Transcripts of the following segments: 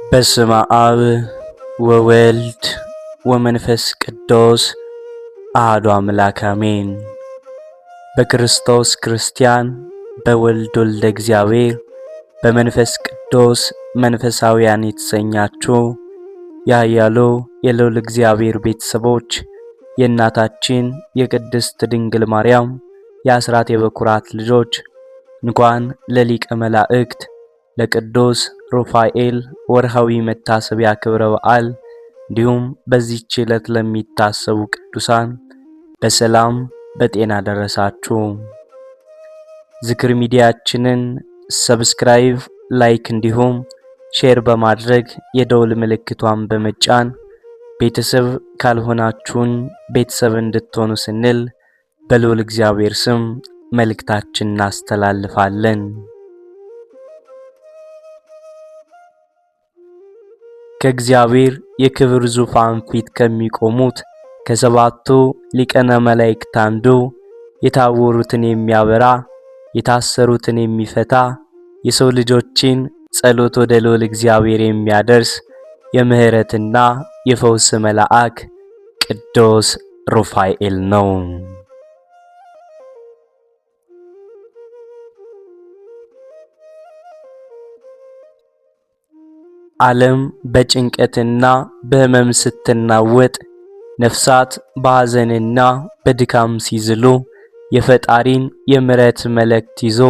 በስመ አብ ወወልድ ወመንፈስ ቅዱስ አሐዱ አምላክ አሜን። በክርስቶስ ክርስቲያን፣ በወልድ ወልደ እግዚአብሔር፣ በመንፈስ ቅዱስ መንፈሳውያን የተሰኛችሁ ያያሉ የልዑል እግዚአብሔር ቤተሰቦች የእናታችን የቅድስት ድንግል ማርያም የአስራት የበኩራት ልጆች እንኳን ለሊቀ መላእክት ለቅዱስ ሩፋኤል ወርሃዊ መታሰቢያ ክብረ በዓል እንዲሁም በዚህች ዕለት ለሚታሰቡ ቅዱሳን በሰላም በጤና ደረሳችሁ። ዝክር ሚዲያችንን ሰብስክራይብ፣ ላይክ እንዲሁም ሼር በማድረግ የደውል ምልክቷን በመጫን ቤተሰብ ካልሆናችሁን ቤተሰብ እንድትሆኑ ስንል በልዑል እግዚአብሔር ስም መልእክታችንን እናስተላልፋለን። ከእግዚአብሔር የክብር ዙፋን ፊት ከሚቆሙት ከሰባቱ ሊቃነ መላእክት አንዱ የታወሩትን የሚያበራ የታሰሩትን የሚፈታ የሰው ልጆችን ጸሎት ወደ ልዑል እግዚአብሔር የሚያደርስ የምህረትና የፈውስ መልአክ ቅዱስ ሩፋኤል ነው። ዓለም በጭንቀትና በሕመም ስትናወጥ፣ ነፍሳት በሐዘንና በድካም ሲዝሉ የፈጣሪን የምሕረት መልእክት ይዞ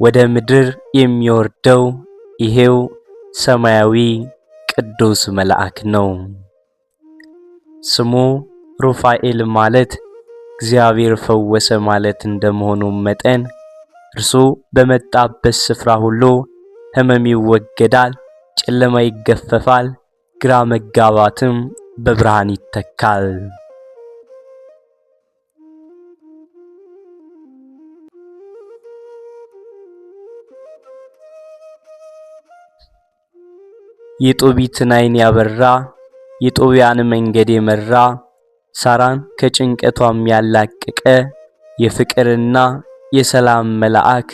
ወደ ምድር የሚወርደው ይሄው ሰማያዊ ቅዱስ መልአክ ነው። ስሙ ሩፋኤል ማለት እግዚአብሔር ፈወሰ ማለት እንደመሆኑ መጠን እርሱ በመጣበት ስፍራ ሁሉ ሕመም ይወገዳል፣ ጨለማ ይገፈፋል፣ ግራ መጋባትም በብርሃን ይተካል። የጦቢትን ዓይን ያበራ የጦቢያን መንገድ የመራ ሳራን ከጭንቀቷም ያላቀቀ የፍቅርና የሰላም መልአክ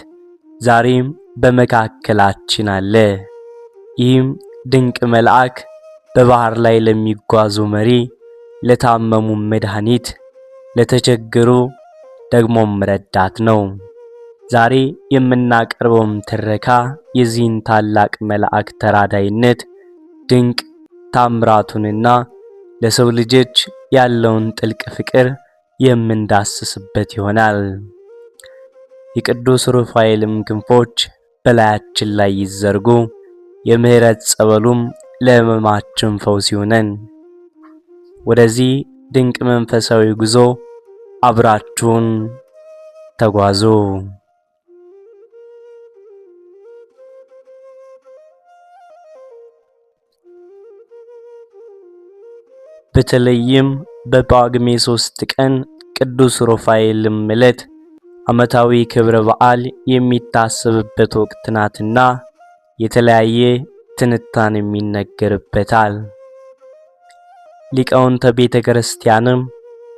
ዛሬም በመካከላችን አለ። ይህም ድንቅ መልአክ በባህር ላይ ለሚጓዙ መሪ፣ ለታመሙ መድኃኒት፣ ለተቸገሩ ደግሞም ረዳት ነው። ዛሬ የምናቀርበውም ትረካ የዚህን ታላቅ መልአክ ተራዳይነት ድንቅ ታምራቱንና ለሰው ልጆች ያለውን ጥልቅ ፍቅር የምንዳስስበት ይሆናል። የቅዱስ ሩፋኤልም ክንፎች በላያችን ላይ ይዘርጉ፣ የምህረት ጸበሉም ለሕመማችን ፈውስ ይሁነን። ወደዚህ ድንቅ መንፈሳዊ ጉዞ አብራችሁን ተጓዙ። በተለይም በጳጉሜ 3 ቀን ቅዱስ ሩፋኤልም ዕለት ዓመታዊ ክብረ በዓል የሚታሰብበት ወቅት ናትና የተለያየ ትንታኔ የሚነገርበታል። ሊቃውንተ ቤተ ክርስቲያንም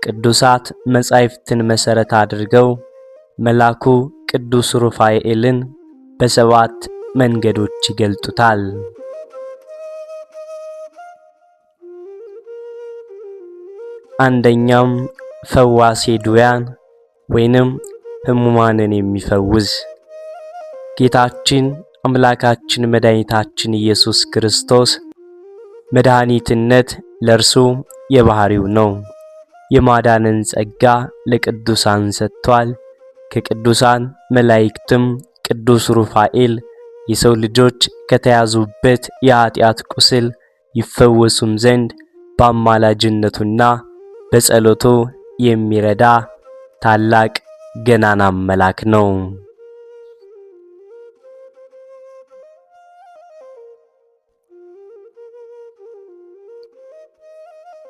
ቅዱሳት መጻሕፍትን መሠረት አድርገው መልአኩ ቅዱስ ሩፋኤልን በሰባት መንገዶች ይገልጡታል። አንደኛም ፈዋሴ ድውያን ወይንም ሕሙማንን የሚፈውስ ጌታችን አምላካችን መድኃኒታችን ኢየሱስ ክርስቶስ መድኃኒትነት ለእርሱ የባህሪው ነው። የማዳንን ጸጋ ለቅዱሳን ሰጥቷል። ከቅዱሳን መላእክትም ቅዱስ ሩፋኤል የሰው ልጆች ከተያዙበት የኃጢአት ቁስል ይፈወሱም ዘንድ በአማላጅነቱና በጸሎቱ የሚረዳ ታላቅ ገናና መልአክ ነው።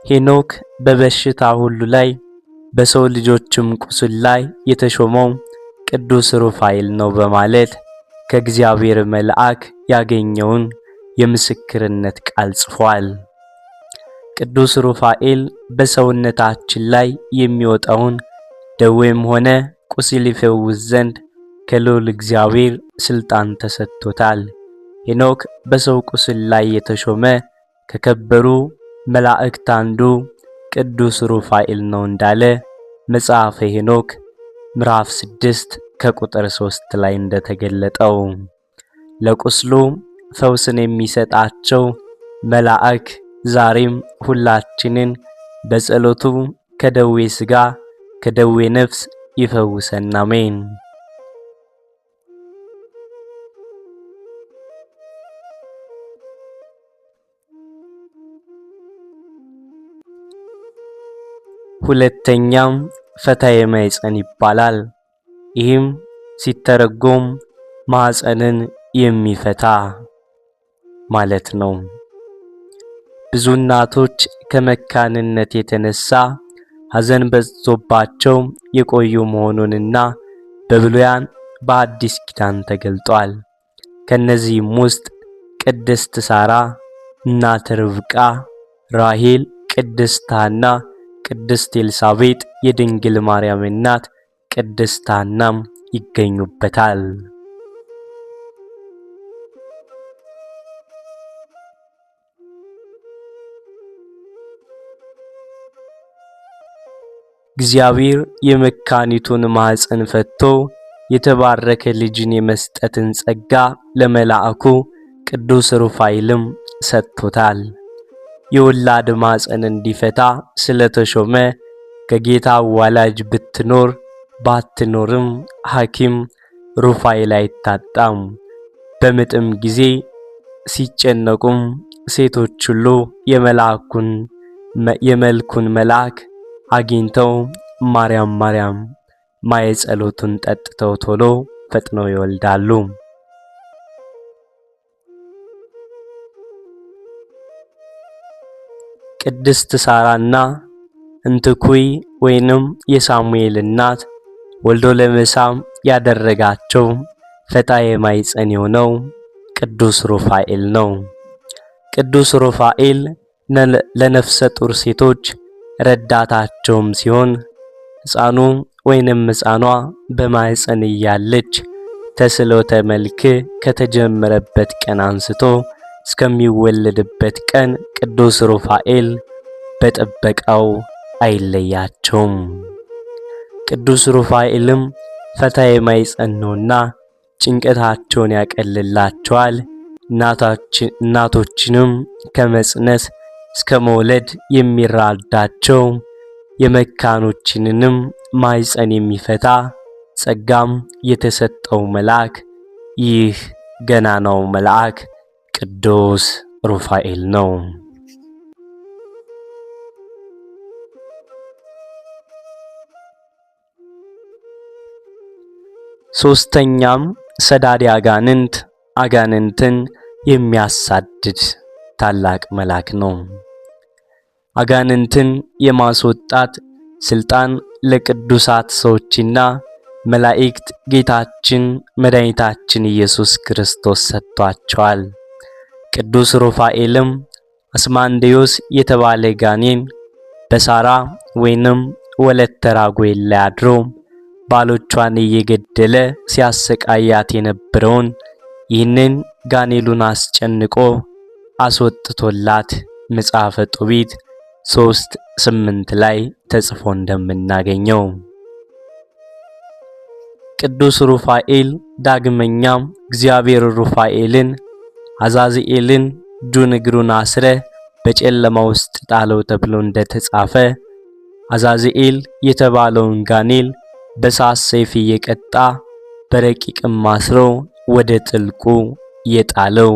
ሄኖክ በበሽታ ሁሉ ላይ በሰው ልጆችም ቁስል ላይ የተሾመው ቅዱስ ሩፋኤል ነው በማለት ከእግዚአብሔር መልአክ ያገኘውን የምስክርነት ቃል ጽፏል። ቅዱስ ሩፋኤል በሰውነታችን ላይ የሚወጣውን ደዌም ሆነ ቁስል ይፈውስ ዘንድ ከልዑል እግዚአብሔር ስልጣን ተሰጥቶታል። ሄኖክ በሰው ቁስል ላይ የተሾመ ከከበሩ መላእክት አንዱ ቅዱስ ሩፋኤል ነው እንዳለ መጽሐፈ ሄኖክ ምዕራፍ 6 ከቁጥር 3 ላይ እንደተገለጠው ለቁስሉ ፈውስን የሚሰጣቸው መልአክ ዛሬም ሁላችንን በጸሎቱ ከደዌ ሥጋ ከደዌ ነፍስ ይፈውሰን፣ አሜን። ሁለተኛም ፈታዬ ማኅፀን ይባላል። ይህም ሲተረጎም ማኅፀንን የሚፈታ ማለት ነው። ብዙ እናቶች ከመካንነት የተነሳ ሐዘን በዝቶባቸው የቆዩ መሆኑንና በብሉያን በአዲስ ኪዳን ተገልጧል። ከነዚህም ውስጥ ቅድስት ሳራ፣ እናት ርብቃ፣ ራሔል፣ ቅድስት ሐና፣ ቅድስት ኤልሳቤጥ፣ የድንግል ማርያም እናት ቅድስት ሐናም ይገኙበታል። እግዚአብሔር የመካኒቱን ማኅፀን ፈቶ የተባረከ ልጅን የመስጠትን ጸጋ ለመልአኩ ቅዱስ ሩፋኤልም ሰጥቶታል። የወላድ ማኅፀን እንዲፈታ ስለተሾመ ከጌታ አዋላጅ ብትኖር ባትኖርም ሐኪም ሩፋኤል አይታጣም። በምጥም ጊዜ ሲጨነቁም ሴቶች ሁሉ የመልኩን መልአክ አግኝተው ማርያም ማርያም ማየ ጸሎቱን ጠጥተው ቶሎ ፈጥነው ይወልዳሉ። ቅድስት ሳራና እንትኩይ ወይንም የሳሙኤል እናት ወልዶ ለመሳም ያደረጋቸው ፈታዬ ማኅፀን የሆነው ቅዱስ ሩፋኤል ነው። ቅዱስ ሩፋኤል ለነፍሰ ጡር ሴቶች ረዳታቸውም ሲሆን ሕፃኑ ወይንም ሕፃኗ በማኅፀን እያለች ተስሎተ መልክ ከተጀመረበት ቀን አንስቶ እስከሚወለድበት ቀን ቅዱስ ሩፋኤል በጥበቃው አይለያቸውም። ቅዱስ ሩፋኤልም ፈታዬ ማኅፀን ነውና ጭንቀታቸውን ያቀልላቸዋል። እናቶችንም ከመጽነስ እስከ መውለድ የሚራዳቸው የመካኖችንም ማኅፀን የሚፈታ ጸጋም የተሰጠው መልአክ ይህ ገናናው መልአክ ቅዱስ ሩፋኤል ነው። ሶስተኛም ሰዳዴ አጋንንትን የሚያሳድድ ታላቅ መልአክ ነው። አጋንንትን የማስወጣት ስልጣን ለቅዱሳት ሰዎችና መላእክት ጌታችን መድኃኒታችን ኢየሱስ ክርስቶስ ሰጥቷቸዋል። ቅዱስ ሩፋኤልም አስማንዴዎስ የተባለ ጋኔን በሳራ ወይንም ወለተ ራጉኤል ላይ አድሮ ባሎቿን እየገደለ ሲያሰቃያት የነበረውን ይህንን ጋኔሉን አስጨንቆ አስወጥቶላት መጽሐፈ ጦቢት 3:8 ላይ ተጽፎ እንደምናገኘው ቅዱስ ሩፋኤል ዳግመኛም እግዚአብሔር ሩፋኤልን አዛዚኤልን እጁን እግሩን አስረ በጨለማ ውስጥ ጣለው ተብሎ እንደተጻፈ አዛዚኤል የተባለውን ጋኔል በሳት ሰይፍ እየቀጣ በረቂቅም አስሮ ወደ ጥልቁ የጣለው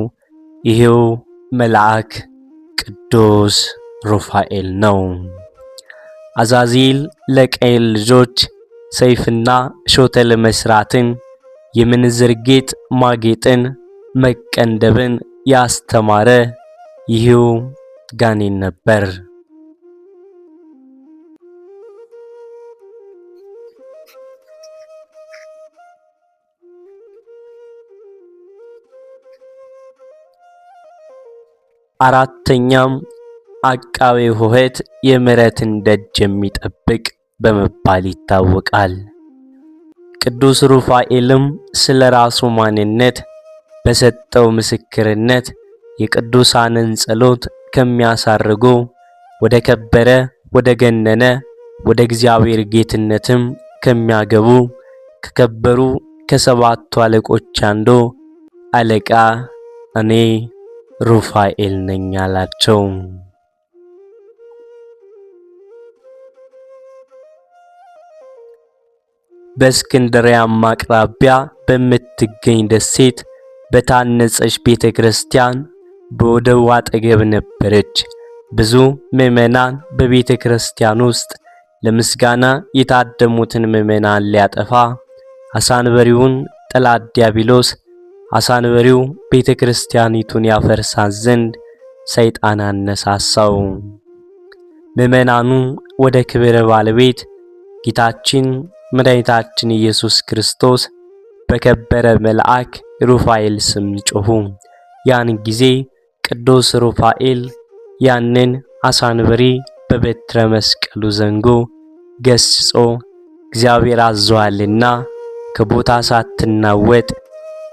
ይሄው መልአክ ቅዱስ ሩፋኤል ነው። አዛዚኤል ለቃየል ልጆች ሰይፍና ሾተል መስራትን፣ የምንዝር ጌጥ ማጌጥን፣ መቀንደብን ያስተማረ ይሄው ጋኔን ነበር። አራተኛም አቃቤ ኆኅት የምሕረትን ደጅ የሚጠብቅ በመባል ይታወቃል። ቅዱስ ሩፋኤልም ስለ ራሱ ማንነት በሰጠው ምስክርነት የቅዱሳንን ጸሎት ከሚያሳርጉ ወደ ከበረ ወደ ገነነ ወደ እግዚአብሔር ጌትነትም ከሚያገቡ ከከበሩ ከሰባቱ አለቆች አንዱ አለቃ እኔ ሩፋኤል ነኝ አላቸው። በእስክንድርያም አቅራቢያ በምትገኝ ደሴት በታነጸች ቤተክርስቲያን በወደቡ አጠገብ ነበረች። ብዙ ምዕመናን በቤተክርስቲያን ውስጥ ለምስጋና የታደሙትን ምዕመናን ሊያጠፋ አሳንበሪውን ጠላት ዲያብሎስ አሳንበሪው ቤተክርስቲያኒቱን ያፈርሳት ዘንድ ሰይጣን አነሳሳው። ምዕመናኑ ወደ ክብር ባለቤት ጌታችን መድኃኒታችን ኢየሱስ ክርስቶስ በከበረ መልአክ ሩፋኤል ስም ጮኹ። ያን ጊዜ ቅዱስ ሩፋኤል ያንን አሳንበሪ በበትረ መስቀሉ ዘንጎ ገስጾ እግዚአብሔር አዟልና ከቦታ ሳትናወጥ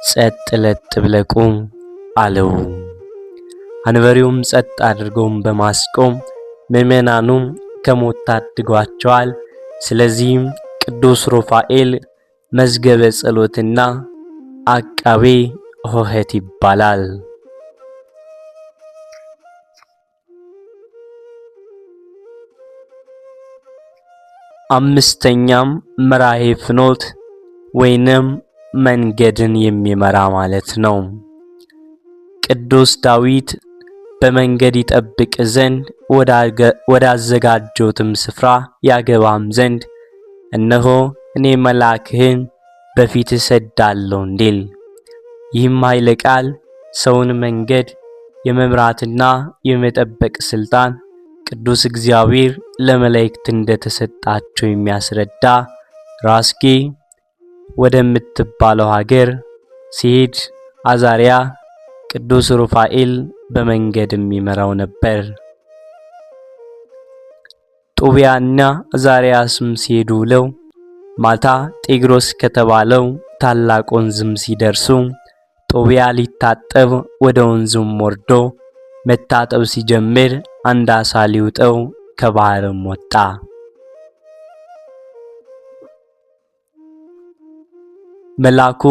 ጸጥ ለጥ ብለህ ቁም አለው። አንበሪውም ጸጥ አድርጎም በማስቆም ምዕመናኑም ከሞት ታድጓቸዋል። ስለዚህም ቅዱስ ሩፋኤል መዝገበ ጸሎትና አቃቤ ኆኅት ይባላል። አምስተኛም መራሄ ፍኖት ወይንም መንገድን የሚመራ ማለት ነው። ቅዱስ ዳዊት በመንገድ ይጠብቅ ዘንድ ወዳዘጋጀሁትም ስፍራ ያገባም ዘንድ እነሆ እኔ መልአክህን በፊት እሰዳለሁ እንዲል። ይህም ኃይለ ቃል ሰውን መንገድ የመምራትና የመጠበቅ ስልጣን ቅዱስ እግዚአብሔር ለመላእክት እንደተሰጣቸው የሚያስረዳ ራስጌ ወደምትባለው ሀገር ሲሄድ አዛሪያ ቅዱስ ሩፋኤል በመንገድ የሚመራው ነበር። ጦቢያና አዛሪያስም ሲሄዱ ውለው ማታ ጤግሮስ ከተባለው ታላቅ ወንዝም ሲደርሱ ጦቢያ ሊታጠብ ወደ ወንዙም ወርዶ መታጠብ ሲጀምር አንድ አሳ ሊውጠው ከባህርም ወጣ። መልአኩ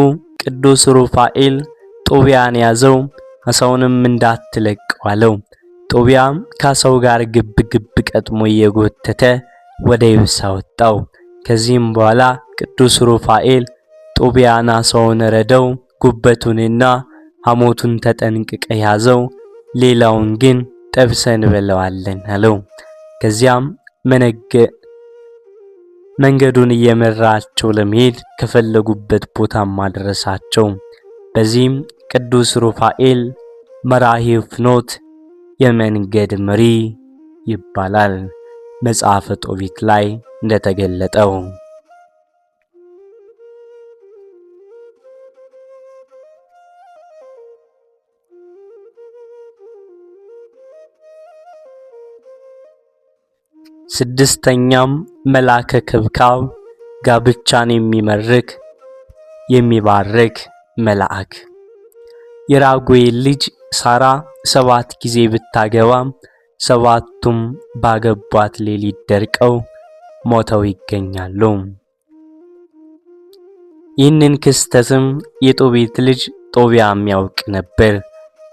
ቅዱስ ሩፋኤል ጦቢያን ያዘው፣ አሳውንም እንዳትለቀው አለው። ጦቢያም ከአሳው ጋር ግብ ግብ ቀጥሞ እየጎተተ ወደ የብስ አወጣው። ከዚህም በኋላ ቅዱስ ሩፋኤል ጦቢያን አሳውን ረደው፣ ጉበቱንና ሐሞቱን ተጠንቅቀ ያዘው፣ ሌላውን ግን ጠብሰን በለዋለን አለው። ከዚያም መንገዱን እየመራቸው ለመሄድ ከፈለጉበት ቦታ ማድረሳቸው። በዚህም ቅዱስ ሩፋኤል መራሄ ፍኖት የመንገድ መሪ ይባላል። መጽሐፈ ጦቢት ላይ እንደተገለጠው ስድስተኛም መልአከ ክብካብ ጋብቻን የሚባርክ መልአክ። የራጉኤል ልጅ ሳራ 7 ጊዜ ብታገባም 7ቱም ባገቧት ሌሊት ደርቀው ሞተው ይገኛሉ። ይህንን ክስተትም የጦቢት ልጅ ጦቢያም ያውቅ ነበር።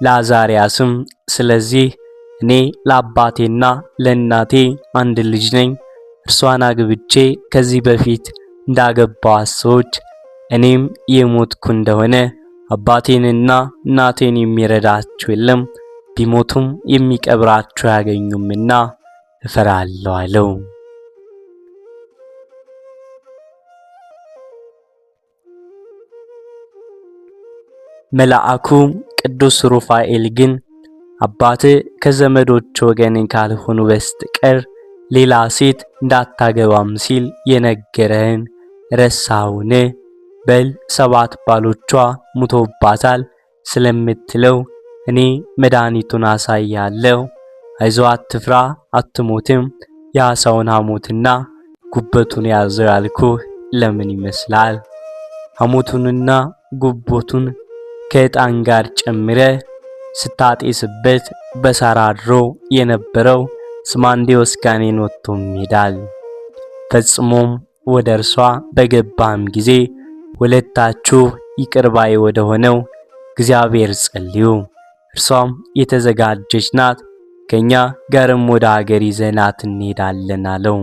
ለአዛሪያስም ስለዚህ እኔ ለአባቴና ለእናቴ አንድ ልጅ ነኝ፣ እርሷን አግብቼ ከዚህ በፊት እንዳገባዋት ሰዎች እኔም የሞትኩ እንደሆነ አባቴንና እናቴን የሚረዳቸው የለም፣ ቢሞቱም የሚቀብራቸው ያገኙምና እፈራለሁ አለው። መልአኩ ቅዱስ ሩፋኤል ግን አባቴ ከዘመዶች ወገን ካልሆኑ በስተቀር ሌላ ሴት እንዳታገባም ሲል የነገረህን ረሳውን? በል 7 ባሎቿ ሙቶባታል ስለምትለው እኔ መድኃኒቱን አሳያለሁ። አይዞህ አትፍራ፣ አትሞትም። የአሳውን ሐሞትና ጉበቱን ያዘው ያልኩህ ለምን ይመስላል? ሐሞቱንና ጉበቱን ከዕጣን ጋር ጨምረ ስታጤስበት በሳራ አድሮ የነበረው አስማንዴዎስ ጋኔን ወጥቶም ይሄዳል። ፈጽሞም ወደ እርሷ በገባም ጊዜ ሁለታችሁ ይቅር ባይ ወደ ሆነው እግዚአብሔር ጸልዩ፣ እርሷም የተዘጋጀች ናት፣ ከኛ ጋርም ወደ ሀገር ይዘናት እንሄዳለን አለው።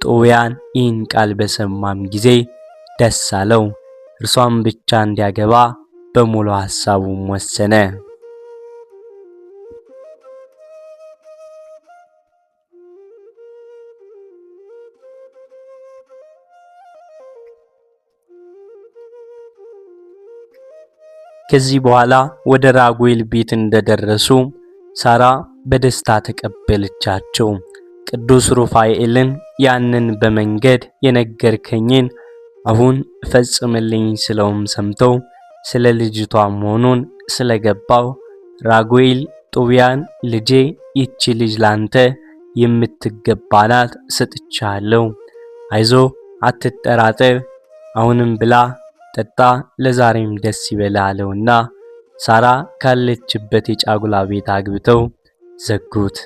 ጦቢያን ይህን ቃል በሰማም ጊዜ ደስ አለው። እርሷም ብቻ እንዲያገባ በሙሉ ሐሳቡም ወሰነ። ከዚህ በኋላ ወደ ራጉኤል ቤት እንደደረሱ ሳራ በደስታ ተቀበለቻቸው። ቅዱስ ሩፋኤልን ያንን በመንገድ የነገርከኝን አሁን ፈጽምልኝ ስለውም ሰምተው ስለ ልጅቷ መሆኑን ስለገባው ራጉኤል ጦቢያን ልጄ ይቺ ልጅ ላንተ የምትገባናት ሰጥቻለሁ፣ አይዞ አትጠራጠር፣ አሁንም ብላ ጠጣ፣ ለዛሬም ደስ ይበልህ አለውና ሳራ ካለችበት የጫጉላ ቤት አግብተው ዘጉት።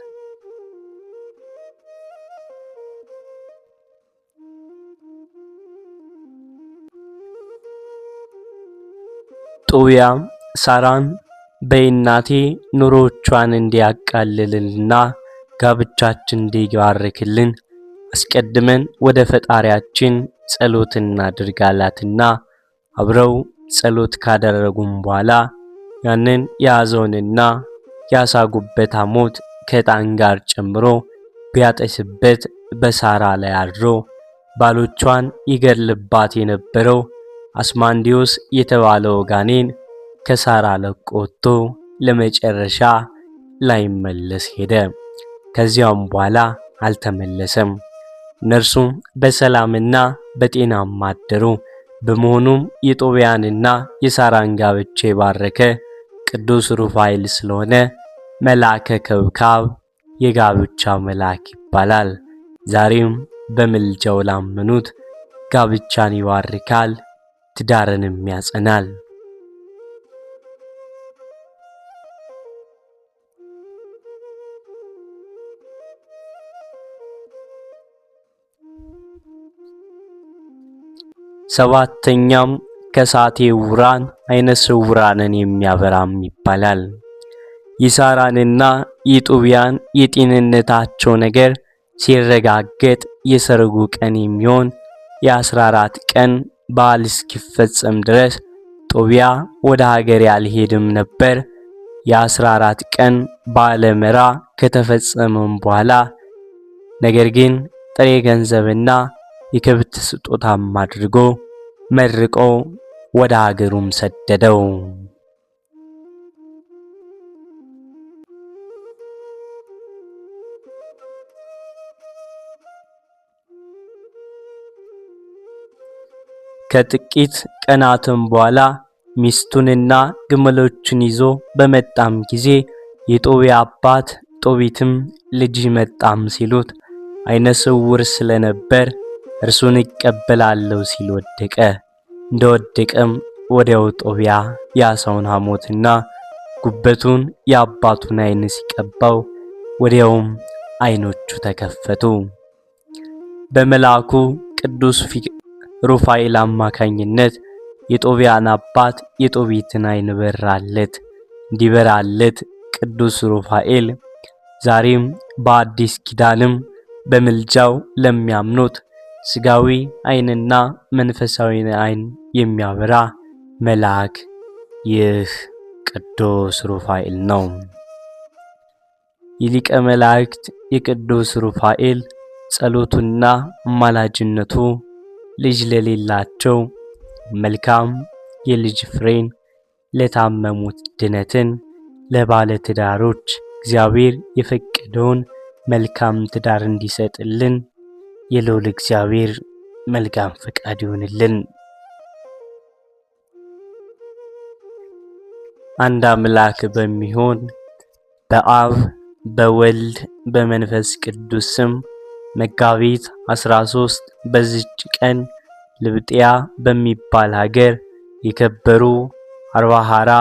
ጦቢያም ሳራን በእናቴ ኑሮቿን እንዲያቃልልና ጋብቻችን እንዲባርክልን አስቀድመን ወደ ፈጣሪያችን ጸሎት እናድርጋላትና አብረው ጸሎት ካደረጉም በኋላ ያንን ያዘውንና ያሳጉበት ሐሞት ከዕጣን ጋር ጨምሮ ቢያጠስበት በሳራ ላይ አድሮ ባሎቿን ይገድልባት የነበረው አስማንዴዎስ የተባለው ጋኔን ከሳራ ለቆ ወጥቶ ለመጨረሻ ላይመለስ ሄደ። ከዚያም በኋላ አልተመለሰም። እነርሱም በሰላምና በጤናም አደሩ። በመሆኑም የጦቢያንና የሳራን ጋብቻ የባረከ ቅዱስ ሩፋኤል ስለሆነ መልአከ ከብካብ የጋብቻው መልአክ ይባላል። ዛሬም በምልጃው ላመኑት ጋብቻን ይባርካል፣ ትዳርንም ያጸናል። ሰባተኛም ከሳቴ ውራን አይነ ስውራንን የሚያበራም ይባላል። የሳራንና የጦቢያን የጤንነታቸው ነገር ሲረጋገጥ የሰርጉ ቀን የሚሆን የ14 ቀን በዓል እስኪፈጸም ድረስ ጦቢያ ወደ ሀገር ያልሄድም ነበር። የ14 ቀን በዓለ መራ ከተፈጸመም በኋላ ነገር ግን ጥሬ ገንዘብና የከብት ስጦታም አድርጎ መርቆ ወደ ሀገሩም ሰደደው። ከጥቂት ቀናትም በኋላ ሚስቱንና ግመሎቹን ይዞ በመጣም ጊዜ የጦቢያ አባት ጦቢትም ልጅ መጣም ሲሉት አይነ ስውር ስለነበር እርሱን ይቀበላለሁ ሲል ወደቀ። እንደወደቀም ወዲያው ጦቢያ ያሰውን ሐሞትና ጉበቱን የአባቱን አይን ሲቀባው ወዲያውም አይኖቹ ተከፈቱ። በመልአኩ ቅዱስ ሩፋኤል አማካኝነት የጦቢያን አባት የጦቢትን አይን በራለት። እንዲበራለት ቅዱስ ሩፋኤል ዛሬም በአዲስ ኪዳንም በምልጃው ለሚያምኑት ስጋዊ አይንና መንፈሳዊ አይን የሚያበራ መልአክ ይህ ቅዱስ ሩፋኤል ነው። የሊቀ መላእክት የቅዱስ ሩፋኤል ጸሎቱና አማላጅነቱ ልጅ ለሌላቸው መልካም የልጅ ፍሬን፣ ለታመሙት ድነትን፣ ለባለ ትዳሮች እግዚአብሔር የፈቀደውን መልካም ትዳር እንዲሰጥልን የልዑል እግዚአብሔር መልካም ፈቃድ ይሁንልን። አንድ አምላክ በሚሆን በአብ በወልድ በመንፈስ ቅዱስ ስም መጋቢት 13 በዚች ቀን ልብጥያ በሚባል ሀገር የከበሩ አርባሃራ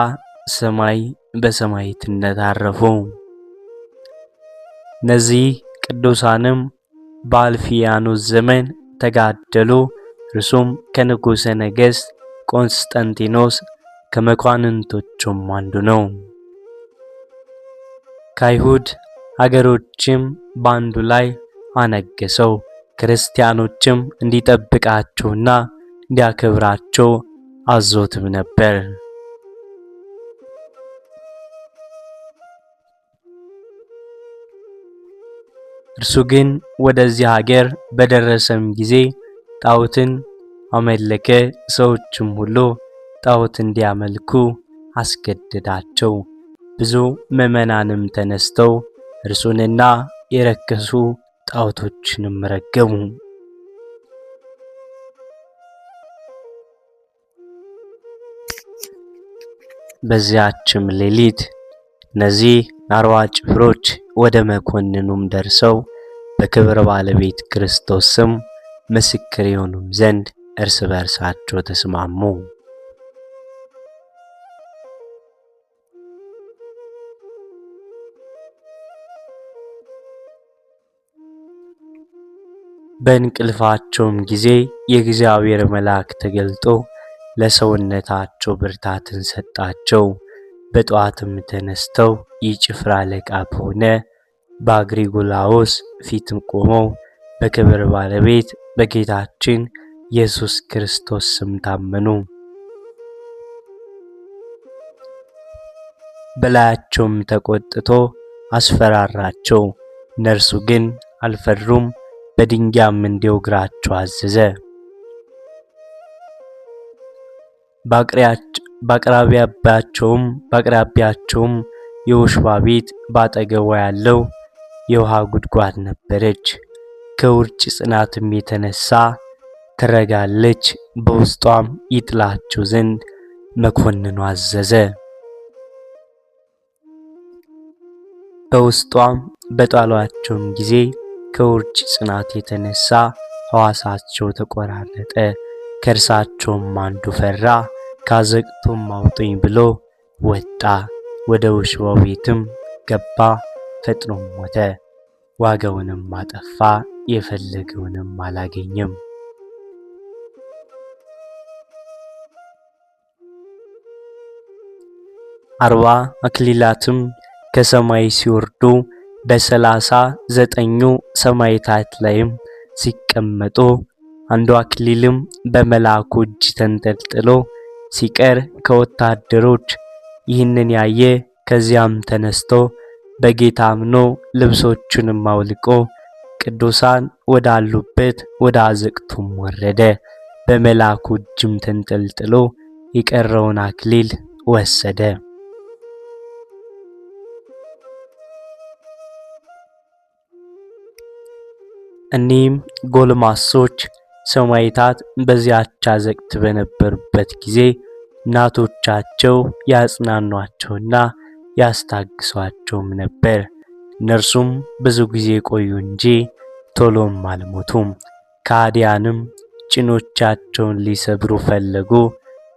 ሰማይ በሰማዕትነት አረፉ። እነዚህ ቅዱሳንም በአልፊያኖስ ዘመን ተጋደሉ። እርሱም ከንጉሠ ነገሥት ቆንስጠንጢኖስ ከመኳንንቶቹም አንዱ ነው። ከአይሁድ አገሮችም በአንዱ ላይ አነገሰው። ክርስቲያኖችም እንዲጠብቃቸውና እንዲያከብራቸው አዞትም ነበር። እርሱ ግን ወደዚህ ሀገር በደረሰም ጊዜ ጣዖትን አመለከ። ሰዎችም ሁሉ ጣዖት እንዲያመልኩ አስገደዳቸው። ብዙ ምዕመናንም ተነስተው እርሱንና የረከሱ ጣዖቶችንም ረገሙ። በዚያችም ሌሊት እነዚህ 40 ጭፍሮች ወደ መኮንኑም ደርሰው በክብር ባለቤት ክርስቶስ ስም ምስክር ይሆኑም ዘንድ እርስ በርሳቸው ተስማሙ። በእንቅልፋቸውም ጊዜ የእግዚአብሔር መልአክ ተገልጦ ለሰውነታቸው ብርታትን ሰጣቸው። በጠዋትም ተነስተው የጭፍራ አለቃ በሆነ በአግሪጎላዎስ ፊትም ቆመው በክብር ባለቤት በጌታችን ኢየሱስ ክርስቶስ ስም ታመኑ። በላያቸውም ተቆጥቶ አስፈራራቸው። እነርሱ ግን አልፈሩም። በድንጋይም እንዲወግሯቸው አዘዘ። በአቅራቢያቸውም የወሽባ ቤት ባጠገቧ ያለው የውሃ ጉድጓድ ነበረች። ከውርጭ ጽናትም የተነሳ ትረጋለች። በውስጧም ይጥላቸው ዘንድ መኮንኑ አዘዘ። በውስጧም በጣሏቸውም ጊዜ ከውርጭ ጽናት የተነሳ ሕዋሳቸው ተቆራረጠ። ከእርሳቸውም አንዱ ፈራ። ካዘቅቱም አውጡኝ ብሎ ወጣ። ወደ ወሽባው ቤትም ገባ። ፈጥኖም ሞተ። ዋጋውንም አጠፋ። የፈለገውንም አላገኘም። አርባ አክሊላትም ከሰማይ ሲወርዱ በ39ኙ ሰማዕታት ላይም ሲቀመጡ አንዱ አክሊልም በመልአኩ እጅ ተንጠልጥሎ ሲቀር ከወታደሮች ይህንን ያየ። ከዚያም ተነስቶ በጌታ አምኖ ልብሶቹንም አውልቆ ቅዱሳን ወዳሉበት ወደ አዘቅቱም ወረደ። በመልአኩ እጅም ተንጠልጥሎ የቀረውን አክሊል ወሰደ። እኒህም ጎልማሶች ሰማዕታት በዚያች አዘቅት በነበሩበት ጊዜ እናቶቻቸው ያጽናኗቸውና ያስታግሷቸውም ነበር። እነርሱም ብዙ ጊዜ ቆዩ እንጂ ቶሎም አልሞቱም። ከሃዲያንም ጭኖቻቸውን ሊሰብሩ ፈለጉ።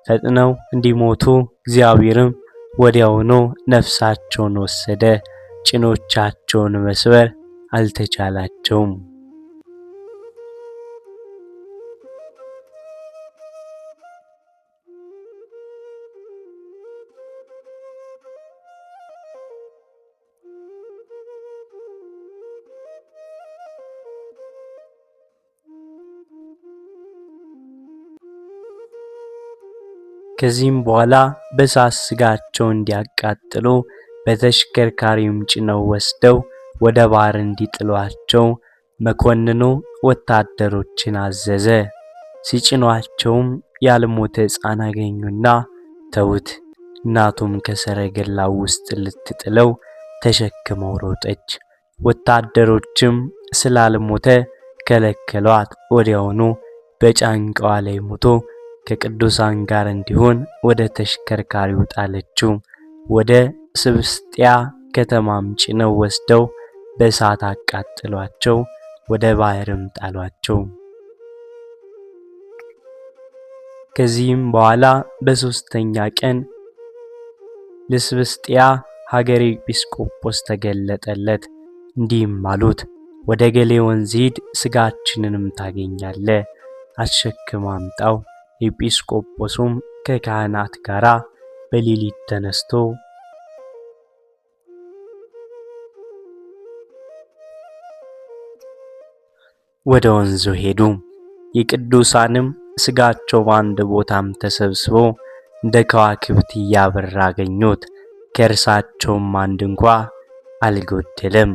ፈጥነው እንዲሞቱ እግዚአብሔርም ወዲያውኑ ነፍሳቸውን ወሰደ። ጭኖቻቸውን መስበር አልተቻላቸውም። ከዚህም በኋላ በእሳት ሥጋቸውን እንዲያቃጥሉ በተሽከርካሪም ጭነው ወስደው ወደ ባህር እንዲጥሏቸው መኮንኑ ወታደሮችን አዘዘ። ሲጭኗቸውም ያልሞተ ሕፃን አገኙና ተዉት። እናቱም ከሰረገላው ውስጥ ልትጥለው ተሸክመው ሮጠች። ወታደሮችም ስላልሞተ ከለከሏት። ወዲያውኑ በጫንቃዋ ላይ ሞቶ ከቅዱሳን ጋር እንዲሆን ወደ ተሽከርካሪው ጣለችው። ወደ ስብስጥያ ከተማም ጭነው ወስደው በእሳት አቃጠሏቸው። ወደ ባህርም ጣሏቸው። ከዚህም በኋላ በሦስተኛ ቀን ልስብስጥያ ሀገረ ኤጲስቆጶስ ተገለጠለት። እንዲህም አሉት፣ ወደ ገሌ ወንዝ ሂድ፣ ሥጋችንንም ታገኛለህ፣ አስሸክም አምጣው። ኤጲስቆጶሱም ከካህናት ጋር በሌሊት ተነስቶ ወደ ወንዙ ሄዱ። የቅዱሳንም ሥጋቸው በአንድ ቦታም ተሰብስቦ እንደ ከዋክብት እያበራ አገኙት። ከእርሳቸውም አንድ እንኳ አልጎደለም።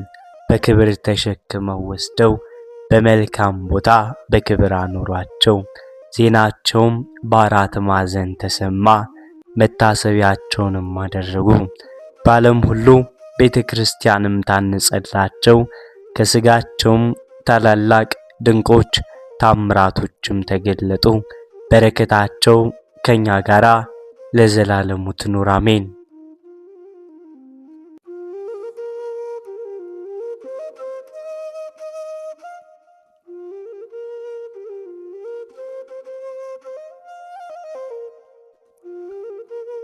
በክብር ተሸክመው ወስደው በመልካም ቦታ በክብር አኖሯቸው። ዜናቸውም በአራት ማዕዘን ተሰማ። መታሰቢያቸውንም አደረጉ። በዓለም ሁሉ ቤተ ክርስቲያንም ታነጸላቸው። ከሥጋቸውም ታላላቅ ድንቆች ታምራቶችም ተገለጡ። በረከታቸው ከኛ ጋራ ለዘላለሙ ትኑር አሜን።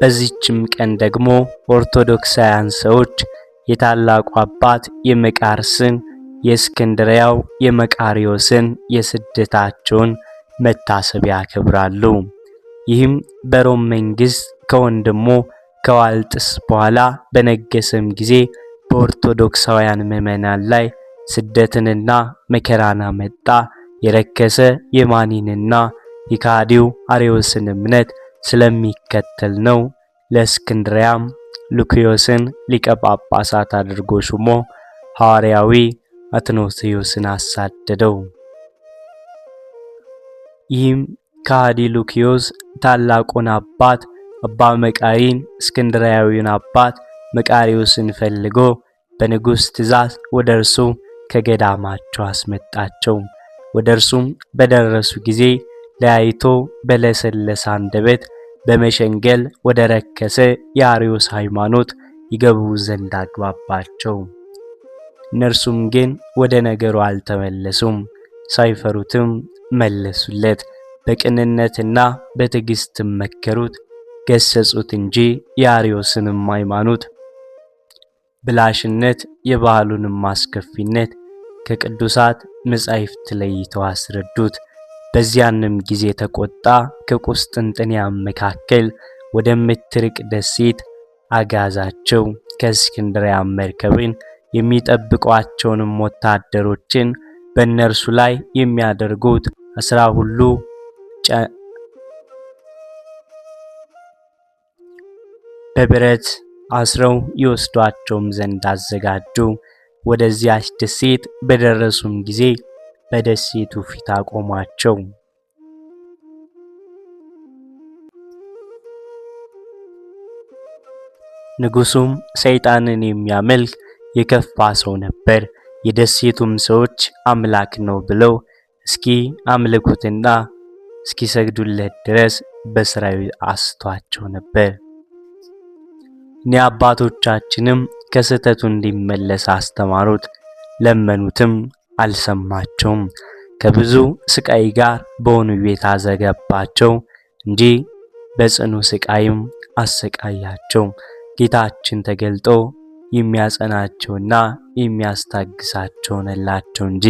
በዚህችም ቀን ደግሞ ኦርቶዶክሳውያን ሰዎች የታላቁ አባት የመቃርስን የእስክንድርያው የመቃርዮስን የስደታቸውን መታሰቢያ ያከብራሉ። ይህም በሮም መንግሥት ከወንድሙ ከዋልጥስ በኋላ በነገሰም ጊዜ በኦርቶዶክሳውያን ምዕመናን ላይ ስደትንና መከራን አመጣ። የረከሰ የማኒንና የካዲው አርዮስን እምነት ስለሚከተል ነው። ለእስክንድርያም ሉኪዮስን ሊቀ ጳጳሳት አድርጎ ሹሞ ሐዋርያዊ አትኖስዮስን አሳደደው። ይህም ከሃዲ ሉኪዮስ ታላቁን አባት አባ መቃሪን እስክንድርያዊውን አባት መቃርዮስን ፈልጎ በንጉሥ ትእዛዝ ወደ እርሱ ከገዳማቸው አስመጣቸው። ወደ እርሱም በደረሱ ጊዜ ለያይቶ በለሰለሰ አንደበት በመሸንገል ወደ ረከሰ የአርዮስ ሃይማኖት ይገቡ ዘንድ አግባባቸው። እነርሱም ግን ወደ ነገሩ አልተመለሱም። ሳይፈሩትም መለሱለት። በቅንነትና በትዕግሥትም መከሩት፣ ገሰጹት እንጂ የአርዮስንም ሃይማኖት ብላሽነት የባህሉንም አስከፊነት ከቅዱሳት መጻሕፍት ለይተው አስረዱት። በዚያንም ጊዜ ተቆጣ። ከቁስጥንጥንያም መካከል ወደምትርቅ ደሴት አጋዛቸው። ከእስክንድርያም መርከብን የሚጠብቋቸውንም ወታደሮችን በእነርሱ ላይ የሚያደርጉት 12 በብረት አስረው ይወስዷቸውም ዘንድ አዘጋጁ። ወደዚያች ደሴት በደረሱም ጊዜ በደሴቱ ፊት አቆሟቸው። ንጉሡም ሰይጣንን የሚያመልክ የከፋ ሰው ነበር። የደሴቱም ሰዎች አምላክ ነው ብለው እስኪ አምልኩትና እስኪ ሰግዱለት ድረስ በስራው አስቷቸው ነበር። እኔ አባቶቻችንም ከስህተቱ እንዲመለስ አስተማሩት፣ ለመኑትም፣ አልሰማቸውም። ከብዙ ስቃይ ጋር በወህኒ ቤት አዘገባቸው እንጂ በጽኑ ስቃይም አሰቃያቸው። ጌታችን ተገልጦ የሚያጸናቸውና የሚያስታግሳቸው ሆነላቸው እንጂ።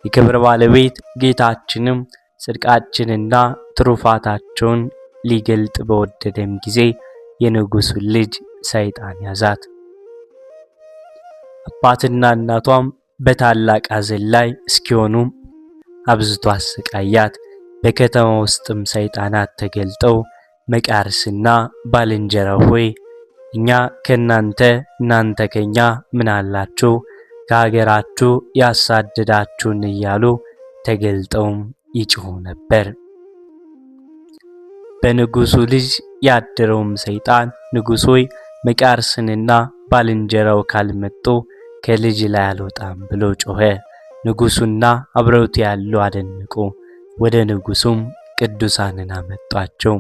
የክብር ባለቤት ጌታችንም ጽድቃችንና ትሩፋታቸውን ሊገልጥ በወደደም ጊዜ የንጉሡን ልጅ ሰይጣን ያዛት። አባትና እናቷም በታላቅ ሐዘን ላይ እስኪሆኑ አብዝቶ አሰቃያት። በከተማ ውስጥም ሰይጣናት ተገልጠው መቃርስና ባልንጀራው ሆይ እኛ ከናንተ እናንተ ከኛ ምን አላችሁ? ከሀገራችሁ ያሳደዳችሁን እያሉ ተገልጠውም ይጮሁ ነበር። በንጉሡ ልጅ ያደረውም ሰይጣን ንጉሥ ሆይ መቃርስንና ባልንጀራው ካልመጡ ከልጅ ላይ አልወጣም ብሎ ጮኸ። ንጉሡና አብረውት ያሉ አደነቁ። ወደ ንጉሡም ቅዱሳንን አመጧቸው።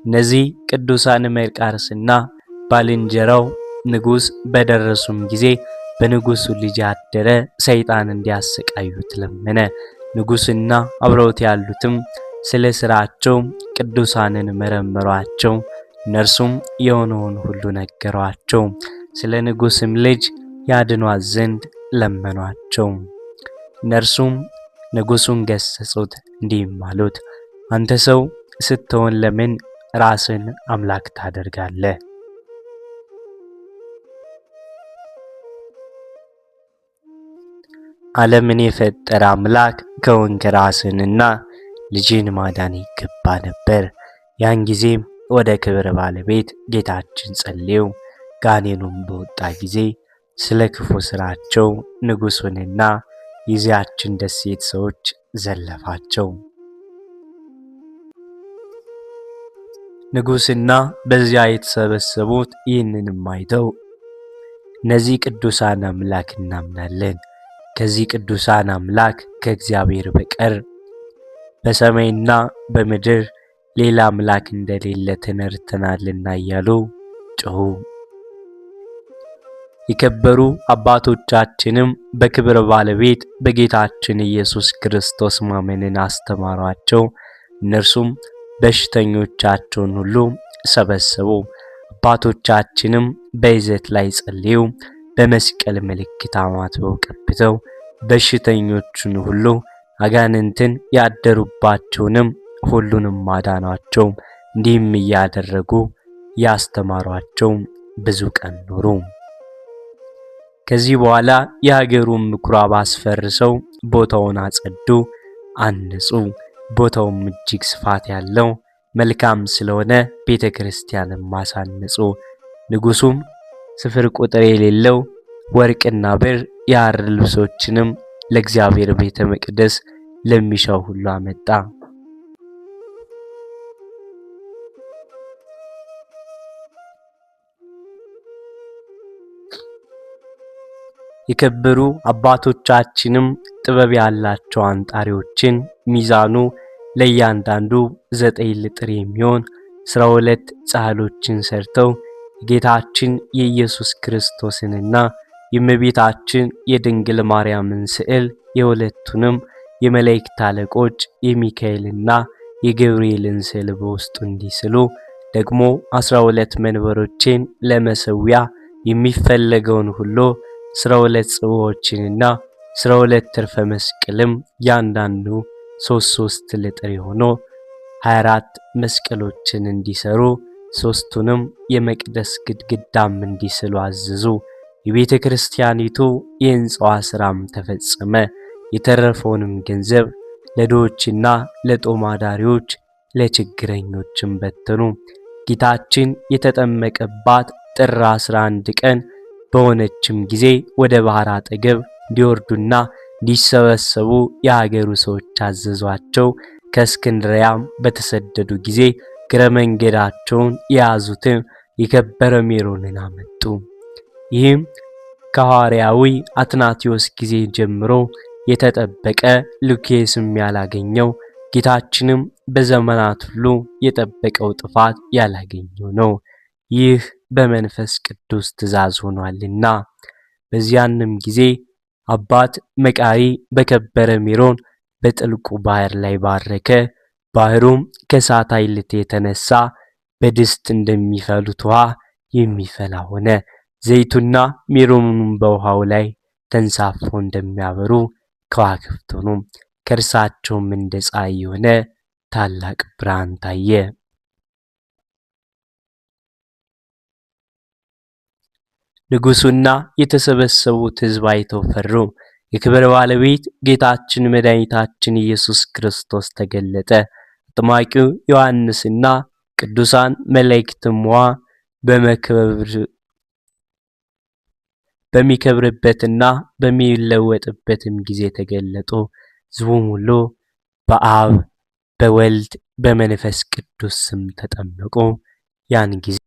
እነዚህ ቅዱሳን መቃርስና ባልንጀራው ንጉሥ በደረሱም ጊዜ በንጉሡ ልጅ ያደረ ሰይጣን እንዲያሰቃዩት ለመነ። ንጉሥና አብረውት ያሉትም ስለ ሥራቸው ቅዱሳንን መረመሯቸው። እነርሱም የሆነውን ሁሉ ነገሯቸው። ስለ ንጉሥም ልጅ ያድኗት ዘንድ ለመኗቸው። እነርሱም ንጉሡን ገሰጹት፣ እንዲህም አሉት፣ አንተ ሰው ስትሆን ለምን ራስን አምላክ ታደርጋለህ? ዓለምን የፈጠረ አምላክ ከሆንክ ራስንና ልጅን ማዳን ይገባ ነበር። ያን ጊዜም ወደ ክብር ባለቤት ጌታችን ጸልየው ጋኔኑም በወጣ ጊዜ ስለ ክፉ ስራቸው ንጉሡንና የዚያችን ደሴት ሰዎች ዘለፋቸው። ንጉሥና በዚያ የተሰበሰቡት ይህንንም አይተው እነዚህ ቅዱሳን አምላክ እናምናለን፣ ከዚህ ቅዱሳን አምላክ ከእግዚአብሔር በቀር በሰማይና በምድር ሌላ አምላክ እንደሌለ ተነርተናልና እያሉ ጮኹ። የከበሩ አባቶቻችንም በክብር ባለቤት በጌታችን ኢየሱስ ክርስቶስ ማመንን አስተማሯቸው። እነርሱም በሽተኞቻቸውን ሁሉ ሰበሰቡ። አባቶቻችንም በይዘት ላይ ጸልየው በመስቀል ምልክት አማትበው ቀብተው በሽተኞቹን ሁሉ አጋንንትን ያደሩባቸውንም ሁሉንም አዳኗቸው። እንዲህም እያደረጉ ያስተማሯቸው ብዙ ቀን ኖሩ። ከዚህ በኋላ የሀገሩን ምኩራብ አስፈርሰው ቦታውን አጸዱ፣ አነጹ። ቦታውም እጅግ ስፋት ያለው መልካም ስለሆነ ቤተ ክርስቲያንን ማሳነጹ። ንጉሡም ስፍር ቁጥር የሌለው ወርቅና ብር የሐር ልብሶችንም ለእግዚአብሔር ቤተ መቅደስ ለሚሻው ሁሉ አመጣ። የከበሩ አባቶቻችንም ጥበብ ያላቸው አንጣሪዎችን ሚዛኑ ለእያንዳንዱ 9 ልጥር የሚሆን 12 ጻሕሎችን ሰርተው የጌታችን የኢየሱስ ክርስቶስንና የእመቤታችን የድንግል ማርያምን ስዕል የሁለቱንም የመላእክት አለቆች የሚካኤልና የገብርኤልን ስዕል በውስጡ እንዲስሉ ደግሞ 12 መንበሮችን ለመሰዊያ የሚፈለገውን ሁሉ 12 ጽዋዎችንና 12 ትርፈ መስቀልም ያንዳንዱ 3 ልጥር የሆኑ 24 መስቀሎችን እንዲሰሩ ሦስቱንም የመቅደስ ግድግዳም እንዲስሉ አዘዙ። የቤተ ክርስቲያኒቱ የሕንጻዋ ሥራም ተፈጸመ። የተረፈውንም ገንዘብ ለድሆችና ለጦም አዳሪዎች ለችግረኞችም በተኑ። ጌታችን የተጠመቀባት ጥር 11 ቀን በሆነችም ጊዜ ወደ ባህር አጠገብ እንዲወርዱና እንዲሰበሰቡ የሀገሩ ሰዎች አዘዟቸው። ከእስክንድርያም በተሰደዱ ጊዜ ግረ መንገዳቸውን የያዙትን የከበረ ሜሮንን አመጡ። ይህም ከሐዋርያዊ አትናቴዎስ ጊዜ ጀምሮ የተጠበቀ ሉኪየስም ያላገኘው ጌታችንም በዘመናት ሁሉ የጠበቀው ጥፋት ያላገኘው ነው። ይህ በመንፈስ ቅዱስ ትእዛዝ ሆኗልና። በዚያንም ጊዜ አባት መቃሪ በከበረ ሜሮን በጥልቁ ባህር ላይ ባረከ። ባህሩም ከእሳት ኃይልት የተነሳ በድስት እንደሚፈሉት ውሃ የሚፈላ ሆነ። ዘይቱና ሜሮኑም በውሃው ላይ ተንሳፈው እንደሚያበሩ ከዋክብት ሆኑ። ከእርሳቸውም እንደ ፀሐይ የሆነ ታላቅ ብርሃን ታየ። ንጉሡና የተሰበሰቡት ሕዝብ አይተው ፈሩ። የክብር ባለቤት ጌታችን መድኃኒታችን ኢየሱስ ክርስቶስ ተገለጠ። አጥማቂው ዮሐንስና ቅዱሳን መላእክትም ውሃ በሚከብርበትና በሚለወጥበትም ጊዜ ተገለጡ። ሕዝቡም ሁሉ በአብ በወልድ በመንፈስ ቅዱስ ስም ተጠመቁ። ያን ጊዜ